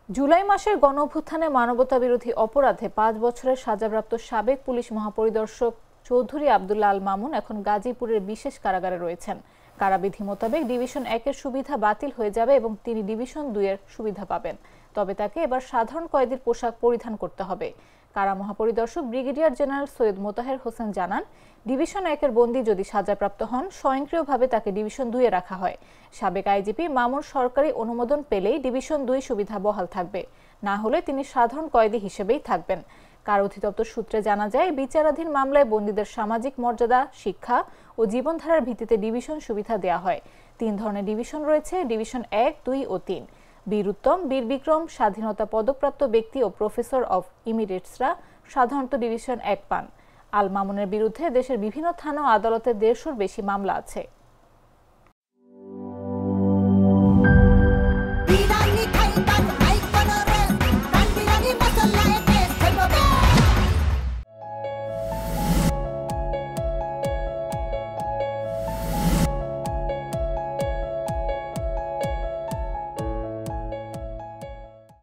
জুলাই মাসের গণঅভ্যুত্থানে মানবতাবিরোধী অপরাধে 5 বছরের সাজাপ্রাপ্ত সাবেক পুলিশ মহাপরিদর্শক চৌধুরী আব্দুল্লাহ আল মামুন এখন গাজীপুরের বিশেষ কারাগারে রয়েছেন। কারাবিধি মোতাবেক ডিভিশন 1-এর সুবিধা বাতিল হয়ে যাবে এবং তিনি ডিভিশন 2-এর সুবিধা পাবেন। তবে তাকে এবার সাধারণ কয়েদির পোশাক পরিধান করতে হবে। কারা মহাপরিদর্শক ব্রিগেডিয়ার জেনারেল সৈয়দ মোতাহের হোসেন জানান, ডিভিশন 1-এর বন্দী যদি সাজাপ্রাপ্ত হন, স্বয়ংক্রিয়ভাবে তাকে ডিভিশন 2-এ রাখা হয়। সাবেক আইজিপি মামুন সরকারি অনুমোদন পেলেই ডিভিশন 2 সুবিধা বহাল থাকবে, না হলে তিনি সাধারণ কয়েদি হিসেবেই থাকবেন। কারা অধিদপ্তর সূত্রে জানা যায়, বিচারাধীন মামলায় বন্দীদের সামাজিক মর্যাদা, শিক্ষা ও জীবনধারার ভিত্তিতে ডিভিশন সুবিধা দেওয়া হয়। 3 ধরনের ডিভিশন রয়েছে: ডিভিশন 1, 2 ও 3। বীর উত্তম, বীর বিক্রম, স্বাধীনতা পদকপ্রাপ্ত ব্যক্তি ও প্রফেসর অব ইমিরেটসরা সাধারণত ডিভিশন 1 পান। আল মামুনের বিরুদ্ধে দেশের বিভিন্ন থানা ও আদালতে 150-র বেশি মামলা আছে।